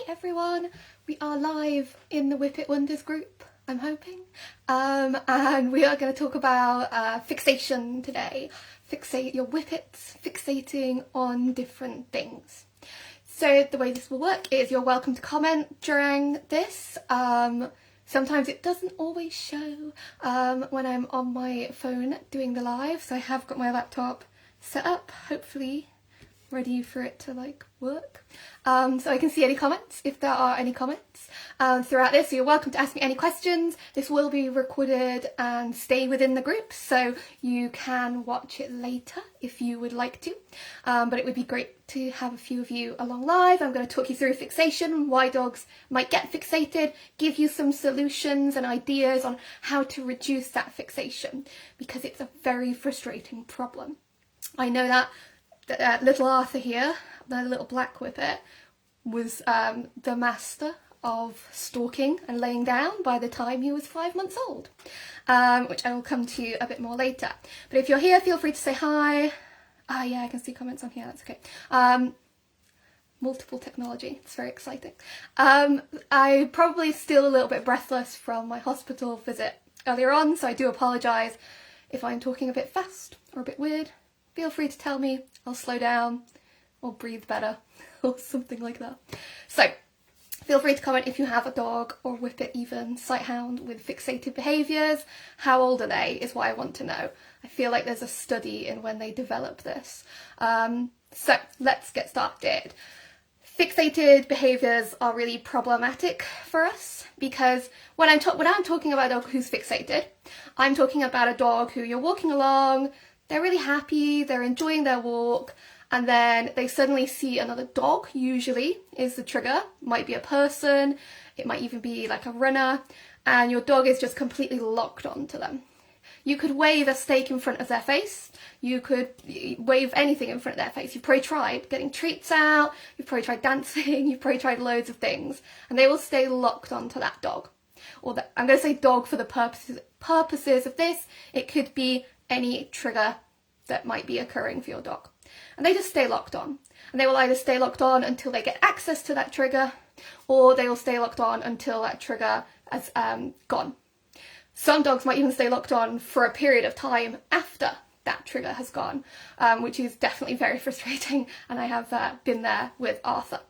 Hey everyone, we are live in the Whippet Wonders group, I'm hoping, and we are going to talk about fixation today. Fixate your whippets, fixating on different things. So the way this will work is you're welcome to comment during this. Sometimes it doesn't always show when I'm on my phone doing the live, so I have got my laptop set up, hopefully ready for it to work, so I can see any comments if there are any comments throughout this. So you're welcome to ask me any questions. This will be recorded and stay within the group, so you can watch it later if you would like to, but it would be great to have a few of you along live. I'm going to talk you through fixation, why dogs might get fixated, give you some solutions and ideas on how to reduce that fixation, because it's a very frustrating problem. I know that little Arthur here, the little black whippet, was the master of stalking and laying down by the time he was 5 months old, which I will come to a bit more later. But if you're here, feel free to say hi. Yeah, I can see comments on here, that's okay. Multiple technology, it's very exciting. I'm probably still a little bit breathless from my hospital visit earlier on, so I do apologise if I'm talking a bit fast or a bit weird. Feel free to tell me, I'll slow down or breathe better or something like that. So feel free to comment if you have a dog or whippet, even Sighthound, with fixated behaviours. How old are they is what I want to know. I feel like there's a study in when they develop this. So let's get started. Fixated behaviours are really problematic for us because when I'm talking about a dog who's fixated, I'm talking about a dog who you're walking along, they're really happy, they're enjoying their walk, and then they suddenly see another dog, usually is the trigger. It might be a person, it might even be like a runner, and your dog is just completely locked onto them. You could wave a steak in front of their face, you could wave anything in front of their face. You've probably tried getting treats out, you've probably tried dancing, you've probably tried loads of things, and they will stay locked onto that dog. Or I'm going to say dog for the purposes of this. It could be any trigger that might be occurring for your dog. And they just stay locked on. And they will either stay locked on until they get access to that trigger, or they will stay locked on until that trigger has gone. Some dogs might even stay locked on for a period of time after that trigger has gone, which is definitely very frustrating, and I have been there with Arthur.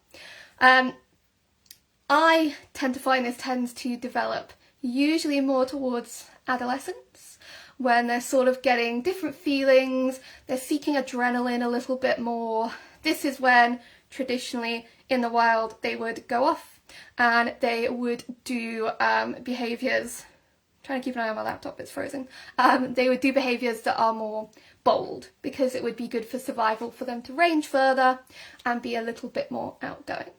I tend to find this tends to develop usually more towards adolescence, when they're sort of getting different feelings, they're seeking adrenaline a little bit more. This is when traditionally in the wild they would go off and they would do behaviours. I'm trying to keep an eye on my laptop, it's frozen. They would do behaviours that are more bold because it would be good for survival for them to range further and be a little bit more outgoing.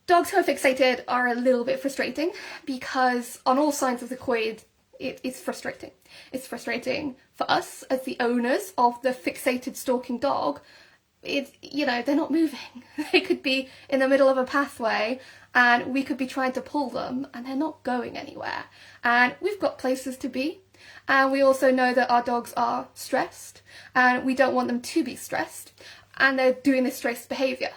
Dogs who are fixated are a little bit frustrating because on all sides of the coin, it's frustrating. It's frustrating for us as the owners of the fixated stalking dog. They're not moving. They could be in the middle of a pathway and we could be trying to pull them and they're not going anywhere. And we've got places to be. And we also know that our dogs are stressed and we don't want them to be stressed. And they're doing this stressed behaviour.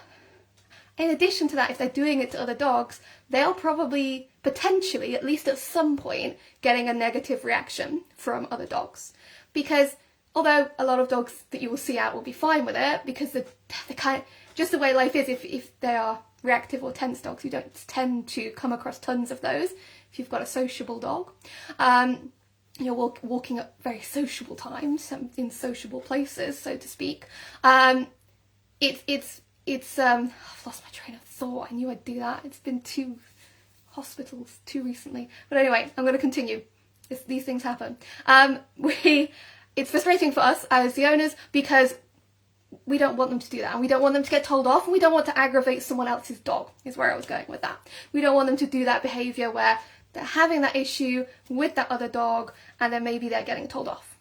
In addition to that, if they're doing it to other dogs, they'll probably, potentially, at least at some point, getting a negative reaction from other dogs. Because although a lot of dogs that you will see out will be fine with it, because the kind of, just the way life is, if they are reactive or tense dogs, you don't tend to come across tons of those if you've got a sociable dog. You're walking at very sociable times, in sociable places, so to speak. I've lost my train of thought. I knew I'd do that. It's been 2 hospitals too recently. But anyway, I'm going to continue. These things happen. It's frustrating for us as the owners because we don't want them to do that. And we don't want them to get told off. And we don't want to aggravate someone else's dog, is where I was going with that. We don't want them to do that behaviour where they're having that issue with that other dog and then maybe they're getting told off.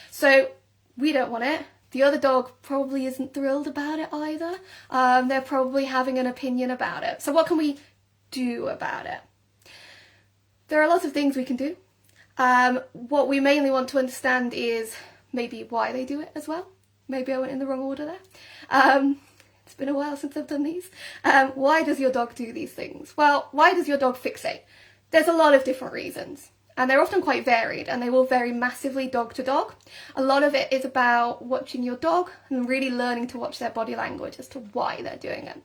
So we don't want it. The other dog probably isn't thrilled about it either. They're probably having an opinion about it. So what can we do about it? There are lots of things we can do. What we mainly want to understand is maybe why they do it as well. Maybe I went in the wrong order there. It's been a while since I've done these. Why does your dog do these things? Well, why does your dog fixate? There's a lot of different reasons, and they're often quite varied, and they will vary massively dog to dog. A lot of it is about watching your dog and really learning to watch their body language as to why they're doing it.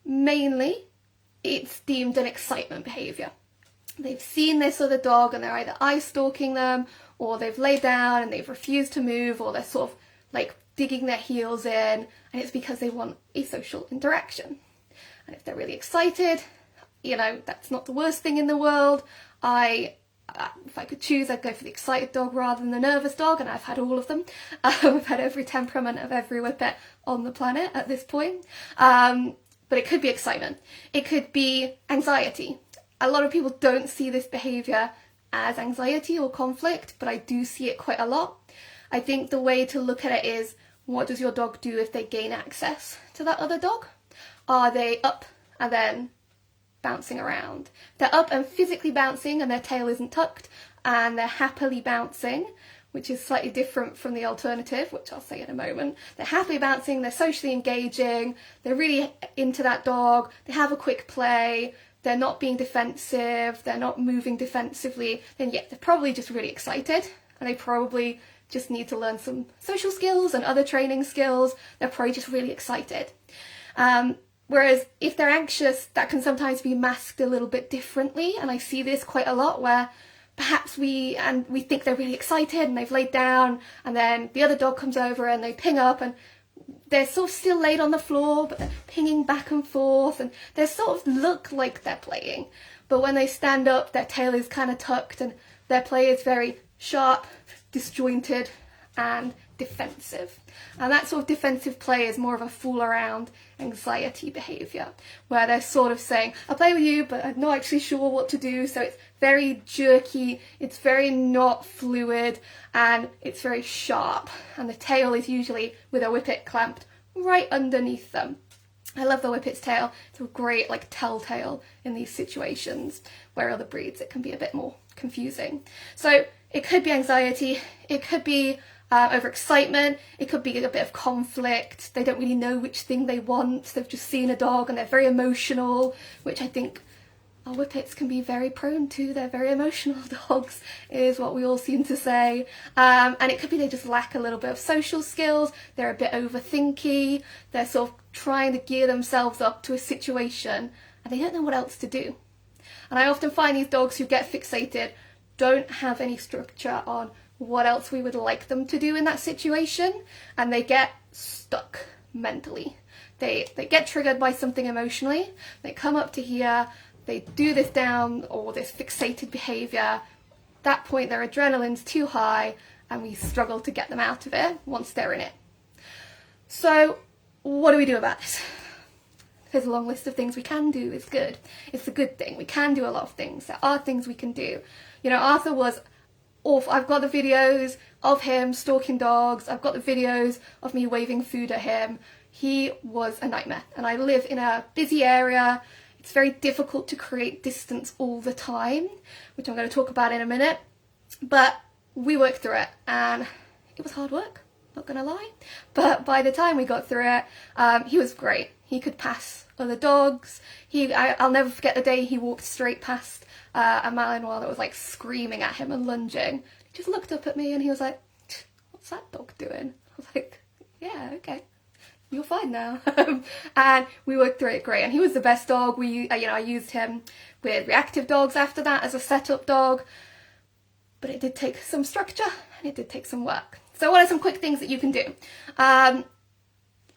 Mainly, it's deemed an excitement behaviour. They've seen this other dog and they're either eye stalking them, or they've laid down and they've refused to move, or they're sort of like digging their heels in, and it's because they want a social interaction. And if they're really excited, you know, that's not the worst thing in the world. If I could choose, I'd go for the excited dog rather than the nervous dog, and I've had all of them. I've had every temperament of every whippet on the planet at this point. But it could be excitement. It could be anxiety. A lot of people don't see this behaviour as anxiety or conflict, but I do see it quite a lot. I think the way to look at it is, what does your dog do if they gain access to that other dog? Are they up and then bouncing around? They're up and physically bouncing and their tail isn't tucked, and they're happily bouncing, which is slightly different from the alternative, which I'll say in a moment. They're happily bouncing, they're socially engaging, they're really into that dog, they have a quick play, they're not being defensive, they're not moving defensively, then yeah, they're probably just really excited, and they probably just need to learn some social skills and other training skills. They're probably just really excited. Whereas if they're anxious, that can sometimes be masked a little bit differently, and I see this quite a lot where perhaps we think they're really excited and they've laid down, and then the other dog comes over and they ping up, and they're sort of still laid on the floor, but they're pinging back and forth, and they sort of look like they're playing. But when they stand up, their tail is kind of tucked and their play is very sharp, disjointed, and defensive. And that sort of defensive play is more of a fool around anxiety behaviour, where they're sort of saying, I'll play with you, but I'm not actually sure what to do. So it's very jerky, it's very not fluid, and it's very sharp. And the tail is usually with a whippet clamped right underneath them. I love the whippet's tail. It's a great like telltale in these situations, where other breeds it can be a bit more confusing. So it could be anxiety, it could be overexcitement, it could be a bit of conflict. They don't really know which thing they want. They've just seen a dog and they're very emotional, which I think our whippets can be very prone to. They're very emotional dogs, is what we all seem to say. And it could be they just lack a little bit of social skills. They're a bit overthinky. They're sort of trying to gear themselves up to a situation and they don't know what else to do. And I often find these dogs who get fixated don't have any structure on what else we would like them to do in that situation, and they get stuck mentally. They get triggered by something emotionally, they come up to here, they do this down or this fixated behaviour. At that point their adrenaline's too high and we struggle to get them out of it once they're in it. So what do we do about this? There's a long list of things we can do. It's good. It's a good thing. We can do a lot of things. There are things we can do. You know, Arthur was awful. I've got the videos of him stalking dogs. I've got the videos of me waving food at him. He was a nightmare. And I live in a busy area. It's very difficult to create distance all the time, which I'm going to talk about in a minute. But we worked through it and it was hard work, not going to lie. But by the time we got through it, he was great. He could pass other dogs. I'll never forget the day he walked straight past a Malinois that was like screaming at him and lunging. He just looked up at me and he was like, what's that dog doing? I was like, yeah, okay, you're fine now. And we worked through it great, and he was the best dog. I used him with reactive dogs after that as a setup dog, but it did take some structure and it did take some work. So what are some quick things that you can do?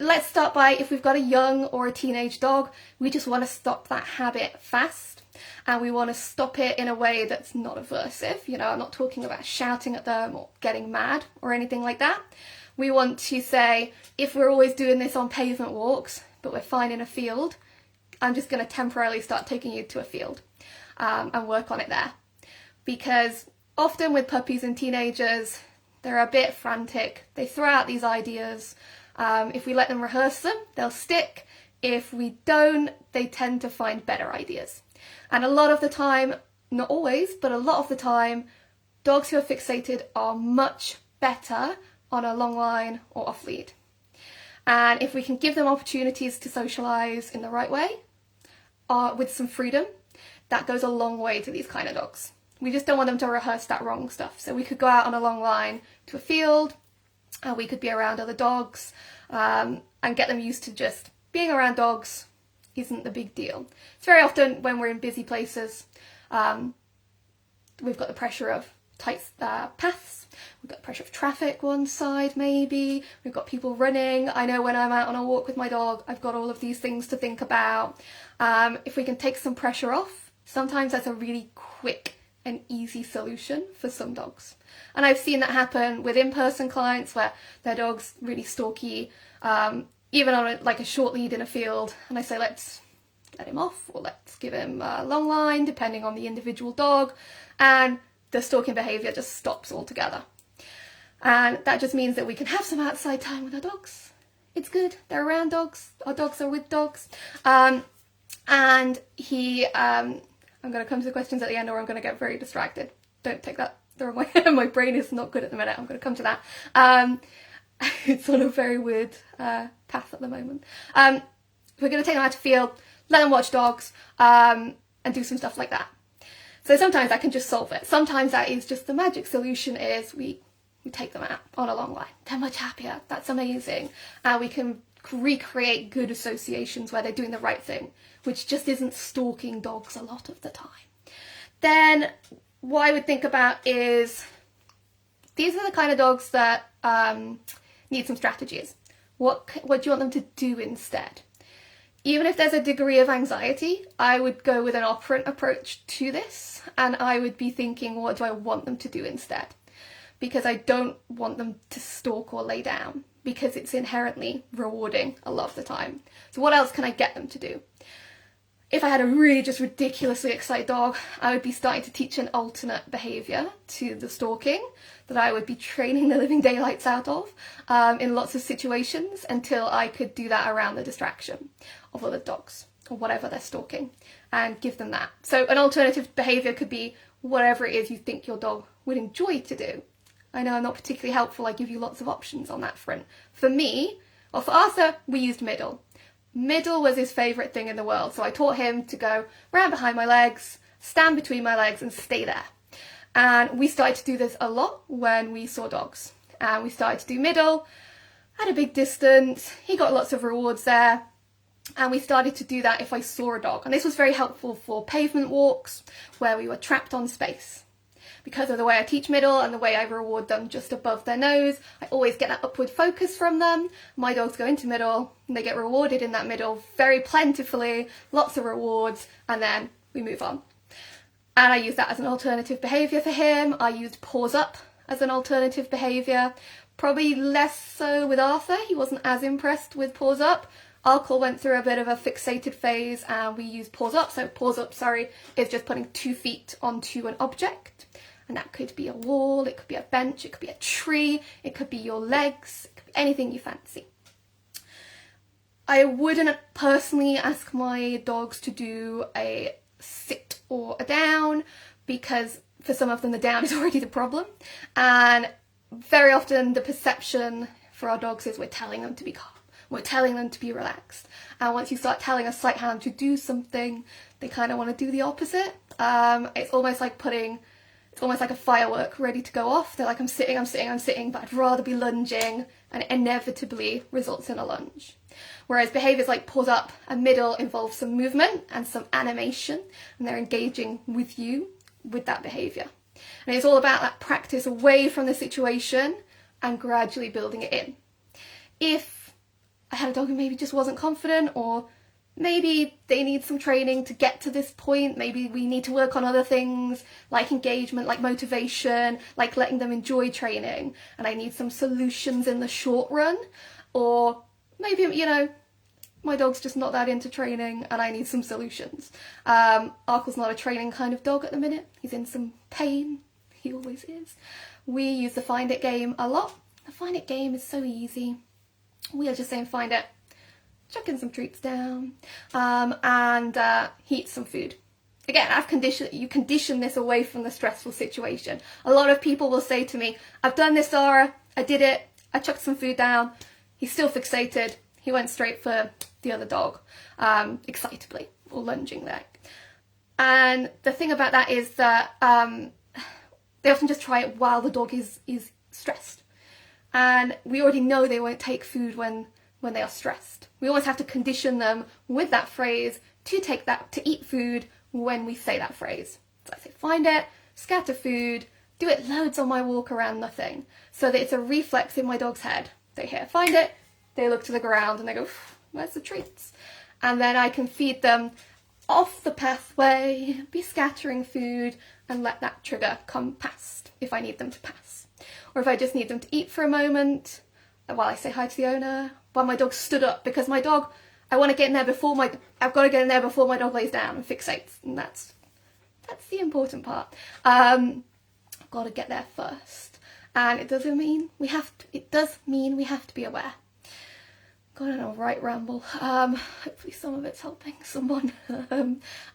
Let's start by, if we've got a young or a teenage dog, we just want to stop that habit fast, and we want to stop it in a way that's not aversive. You know, I'm not talking about shouting at them or getting mad or anything like that. We want to say, if we're always doing this on pavement walks, but we're fine in a field, I'm just going to temporarily start taking you to a field and work on it there. Because often with puppies and teenagers, they're a bit frantic. They throw out these ideas. If we let them rehearse them, they'll stick. If we don't, they tend to find better ideas. And a lot of the time, not always, but a lot of the time, dogs who are fixated are much better on a long line or off lead. And if we can give them opportunities to socialise in the right way, with some freedom, that goes a long way to these kind of dogs. We just don't want them to rehearse that wrong stuff. So we could go out on a long line to a field, we could be around other dogs, and get them used to just being around dogs isn't the big deal. It's very often when we're in busy places, we've got the pressure of tight paths, we've got the pressure of traffic one side maybe, we've got people running. I know when I'm out on a walk with my dog, I've got all of these things to think about. If we can take some pressure off, sometimes that's a really quick and easy solution for some dogs. And I've seen that happen with in-person clients where their dog's really stalky, even on a short lead in a field, and I say let's let him off, or let's give him a long line depending on the individual dog, and the stalking behaviour just stops altogether. And that just means that we can have some outside time with our dogs. It's good, they're around dogs, our dogs are with dogs. And I'm going to come to the questions at the end or I'm going to get very distracted. Don't take that the wrong way. My brain is not good at the minute. I'm going to come to that. It's on a very weird path at the moment. We're going to take them out to field, let them watch dogs, and do some stuff like that. So sometimes that can just solve it. Sometimes that is just the magic solution is we take them out on a long line. They're much happier. That's amazing. And we can recreate good associations where they're doing the right thing, which just isn't stalking dogs a lot of the time. Then what I would think about is these are the kind of dogs that need some strategies. What do you want them to do instead? Even if there's a degree of anxiety, I would go with an operant approach to this, and I would be thinking, what do I want them to do instead? Because I don't want them to stalk or lay down, because it's inherently rewarding a lot of the time. So what else can I get them to do? If I had a really just ridiculously excited dog, I would be starting to teach an alternate behaviour to the stalking that I would be training the living daylights out of in lots of situations until I could do that around the distraction of other dogs or whatever they're stalking and give them that. So an alternative behaviour could be whatever it is you think your dog would enjoy to do. I know I'm not particularly helpful, I give you lots of options on that front. For me, or for Arthur, we used middle. Middle was his favourite thing in the world, so I taught him to go round behind my legs, stand between my legs and stay there. And we started to do this a lot when we saw dogs. And we started to do middle at a big distance, he got lots of rewards there, and we started to do that if I saw a dog. And this was very helpful for pavement walks where we were trapped on space. Because of the way I teach middle and the way I reward them just above their nose, I always get that upward focus from them. My dogs go into middle and they get rewarded in that middle very plentifully, lots of rewards, and then we move on. And I use that as an alternative behaviour for him. I used paws up as an alternative behaviour. Probably less so with Arthur, he wasn't as impressed with paws up. Arkle went through a bit of a fixated phase and we used paws up. So paws up, is just putting 2 feet onto an object. And that could be a wall, it could be a bench, it could be a tree, it could be your legs, it could be anything you fancy. I wouldn't personally ask my dogs to do a sit or a down because for some of them the down is already the problem. And very often the perception for our dogs is we're telling them to be calm, we're telling them to be relaxed. And once you start telling a Sighthound to do something, they kind of want to do the opposite. It's almost like a firework ready to go off. They're like, I'm sitting, but I'd rather be lunging, and it inevitably results in a lunge. Whereas behaviours like paws up and middle involve some movement and some animation, and they're engaging with you with that behaviour. And it's all about that practice away from the situation and gradually building it in. If I had a dog who maybe just wasn't confident, or maybe they need some training to get to this point, maybe we need to work on other things like engagement, like motivation, like letting them enjoy training, and I need some solutions in the short run, or maybe, my dog's just not that into training and I need some solutions. Arkle's not a training kind of dog at the minute, he's in some pain, he always is. We use the find it game a lot. The find it game is so easy. We are just saying find it, chucking some treats down, and he eats some food. Again, you condition this away from the stressful situation. A lot of people will say to me, I've done this, Zara, I did it, I chucked some food down, he's still fixated. He went straight for the other dog, excitably, or lunging there. And the thing about that is that they often just try it while the dog is stressed. And we already know they won't take food when they are stressed. We always have to condition them with that phrase to eat food when we say that phrase. So I say, find it, scatter food, do it loads on my walk around nothing, so that it's a reflex in my dog's head. They hear, find it, they look to the ground and they go, where's the treats? And then I can feed them off the pathway, be scattering food, and let that trigger come past if I need them to pass. Or if I just need them to eat for a moment, while I say hi to the owner, while my dog stood up, because my dog, I've got to get in there before my dog lays down and fixates, and that's the important part. I've got to get there first, and it does mean we have to be aware. Gone on a right ramble. Hopefully some of it's helping someone.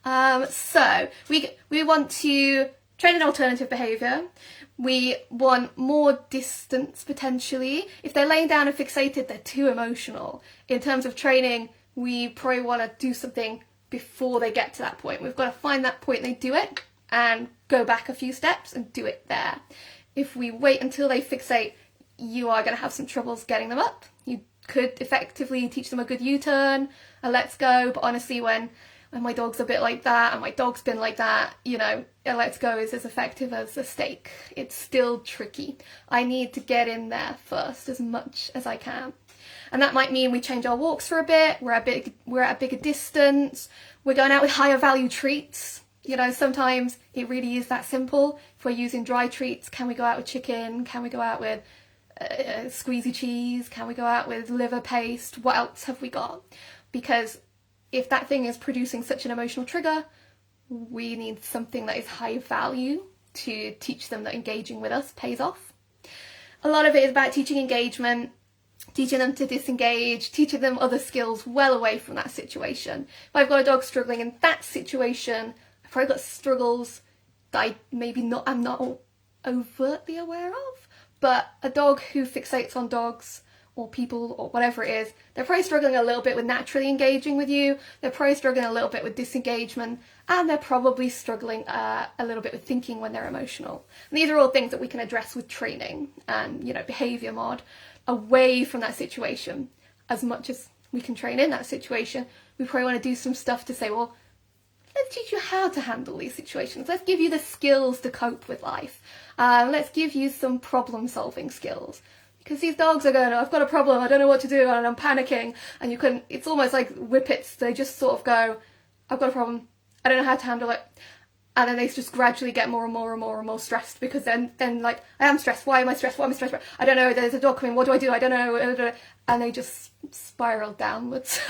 So we want to train an alternative behaviour. We want more distance potentially. If they're laying down and fixated, they're too emotional. In terms of training, we probably want to do something before they get to that point. We've got to find that point, they do it, and go back a few steps and do it there. If we wait until they fixate, you are going to have some troubles getting them up. You could effectively teach them a good U-turn, a let's go, but honestly when my dog's a bit like that, and my dog's been like that, you know, a let's go is as effective as a steak. It's still tricky. I need to get in there first as much as I can. And that might mean we change our walks for a bit, we're at a bigger distance, we're going out with higher value treats. You know, sometimes it really is that simple. If we're using dry treats, can we go out with chicken? Can we go out with squeezy cheese? Can we go out with liver paste? What else have we got? Because if that thing is producing such an emotional trigger, we need something that is high value to teach them that engaging with us pays off. A lot of it is about teaching engagement, teaching them to disengage, teaching them other skills well away from that situation. If I've got a dog struggling in that situation, I've probably got struggles that I'm not overtly aware of, but a dog who fixates on dogs or people or whatever it is, they're probably struggling a little bit with naturally engaging with you, they're probably struggling a little bit with disengagement, and they're probably struggling a little bit with thinking when they're emotional. And these are all things that we can address with training and, you know, behaviour mod away from that situation. As much as we can train in that situation, we probably want to do some stuff to say, well, let's teach you how to handle these situations. Let's give you the skills to cope with life. Let's give you some problem solving skills. Because these dogs are going, oh, I've got a problem, I don't know what to do, and I'm panicking. And it's almost like whippets, they just sort of go, I've got a problem, I don't know how to handle it. And then they just gradually get more and more and more and more stressed, because then like, I am stressed, why am I stressed, what am I stressed about? I don't know, there's a dog coming, what do? I don't know. And they just spiral downwards.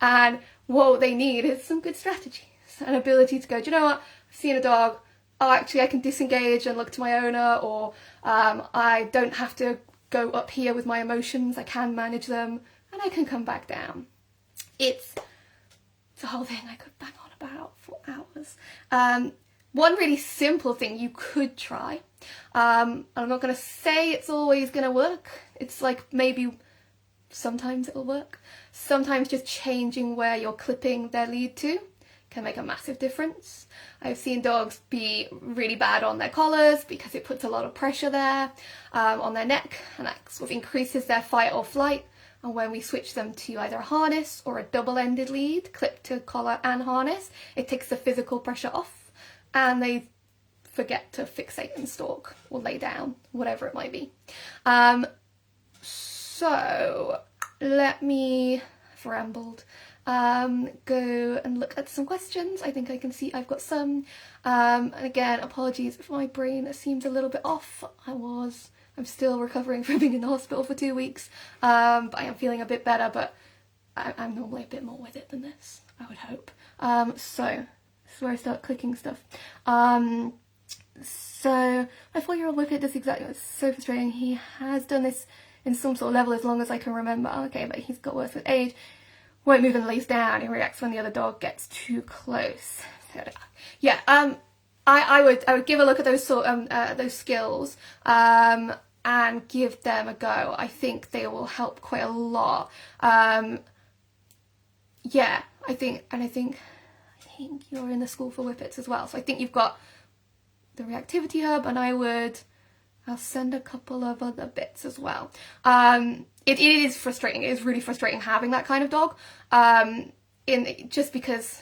And what they need is some good strategies, an ability to go, do you know what, I've seen a dog, oh actually I can disengage and look to my owner, or I don't have to go up here with my emotions, I can manage them, and I can come back down. It's a whole thing I could bang on about for hours. One really simple thing you could try, and I'm not going to say it's always going to work, it's like maybe sometimes it'll work. Sometimes just changing where you're clipping their lead to can make a massive difference. I've seen dogs be really bad on their collars because it puts a lot of pressure there, on their neck, and that sort of increases their fight or flight. And when we switch them to either a harness or a double-ended lead, clipped to collar and harness, it takes the physical pressure off and they forget to fixate and stalk or lay down, whatever it might be. So let me, I've rambled, go and look at some questions. I think I can see I've got some. And again, apologies if my brain seems a little bit off. I'm still recovering from being in the hospital for 2 weeks, but I am feeling a bit better, but I'm normally a bit more with it than this, I would hope. So, this is where I start clicking stuff. So, my 4-year-old Whippet does exactly, it's so frustrating, he has done this in some sort of level as long as I can remember. Okay, but he's got worse with age, won't move and lays down, he reacts when the other dog gets too close. So, yeah, I would give a look at those those skills. and give them a go. I think they will help quite a lot. Yeah, I think you're in the school for Whippets as well. So I think you've got the reactivity hub, and I'll send a couple of other bits as well. It is frustrating. It is really frustrating having that kind of dog. Just because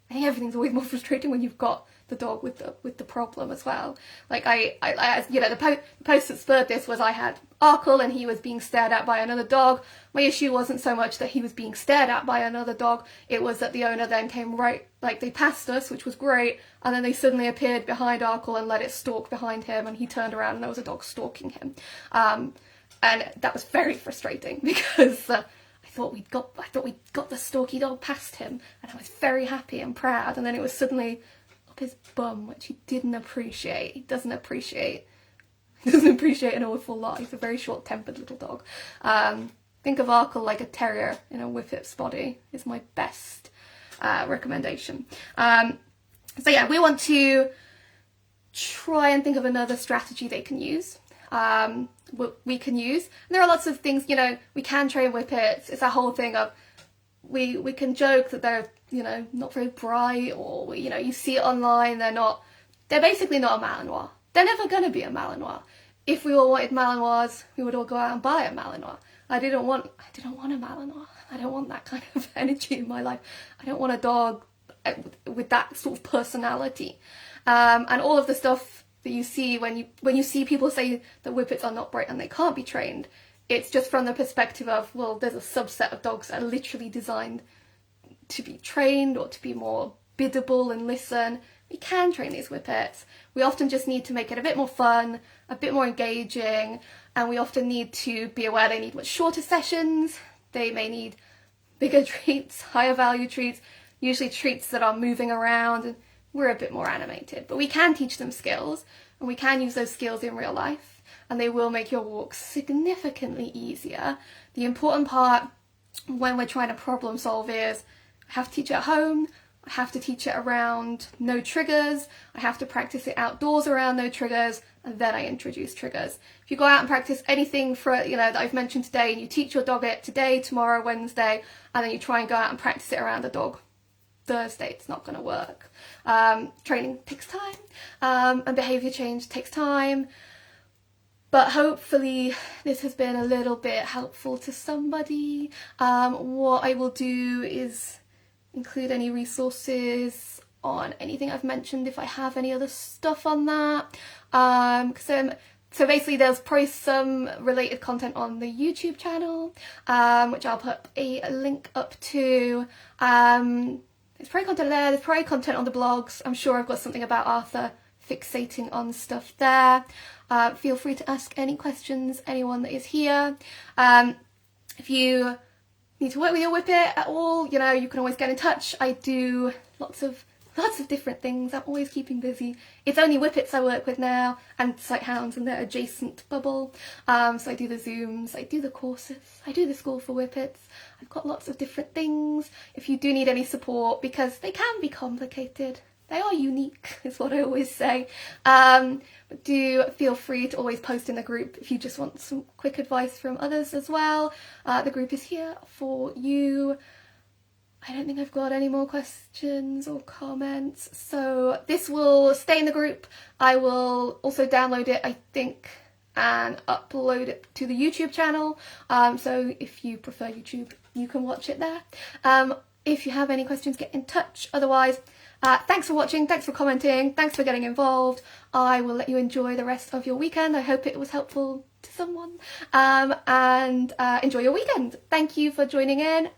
I think everything's always more frustrating when you've got the dog with the problem as well. Like the post that spurred this was I had Arkle and he was being stared at by another dog. My issue wasn't so much that he was being stared at by another dog, it was that the owner then came they passed us, which was great, and then they suddenly appeared behind Arkle and let it stalk behind him, and he turned around and there was a dog stalking him. And that was very frustrating because I thought we'd got the stalky dog past him, and I was very happy and proud, and then it was suddenly up his bum, which he didn't appreciate. He doesn't appreciate an awful lot. He's a very short-tempered little dog. Think of Arkle like a terrier in a Whippet's body is my best recommendation. So yeah, we want to try and think of another strategy they can use. We can use. And there are lots of things, we can train Whippets. It's that whole thing of we can joke that they're, not very bright, or, you see it online, they're basically not a Malinois. They're never going to be a Malinois. If we all wanted Malinois, we would all go out and buy a Malinois. I didn't want a Malinois. I don't want that kind of energy in my life. I don't want a dog with that sort of personality. And all of the stuff that you see when you see people say that Whippets are not bright and they can't be trained, it's just from the perspective of, well, there's a subset of dogs that are literally designed to be trained or to be more biddable and listen. We can train these Whippets. We often just need to make it a bit more fun, a bit more engaging, and we often need to be aware they need much shorter sessions. They may need bigger treats, higher value treats, usually treats that are moving around, and we're a bit more animated. But we can teach them skills, and we can use those skills in real life, and they will make your walks significantly easier. The important part when we're trying to problem solve is I have to teach it at home, I have to teach it around no triggers, I have to practice it outdoors around no triggers, and then I introduce triggers. If you go out and practice anything that I've mentioned today, and you teach your dog it today, tomorrow, Wednesday, and then you try and go out and practice it around the dog Thursday, it's not going to work. Training takes time, and behaviour change takes time. But hopefully this has been a little bit helpful to somebody. What I will do is include any resources on anything I've mentioned if I have any other stuff on that. So basically there's probably some related content on the YouTube channel, which I'll put a link up to. There's probably content there, there's probably content on the blogs. I'm sure I've got something about Arthur fixating on stuff there. Feel free to ask any questions, anyone that is here. If you need to work with your Whippet at all, you can always get in touch. I do lots of different things. I'm always keeping busy. It's only Whippets I work with now, and Sighthounds and their adjacent bubble. So I do the Zooms, I do the courses, I do the school for Whippets. I've got lots of different things. If you do need any support, because they can be complicated, they are unique, is what I always say. But do feel free to always post in the group if you just want some quick advice from others as well. The group is here for you. I don't think I've got any more questions or comments. So this will stay in the group. I will also download it, I think, and upload it to the YouTube channel. So if you prefer YouTube, you can watch it there. If you have any questions, get in touch. Otherwise, thanks for watching, thanks for commenting, thanks for getting involved. I will let you enjoy the rest of your weekend. I hope it was helpful to someone. And enjoy your weekend. Thank you for joining in.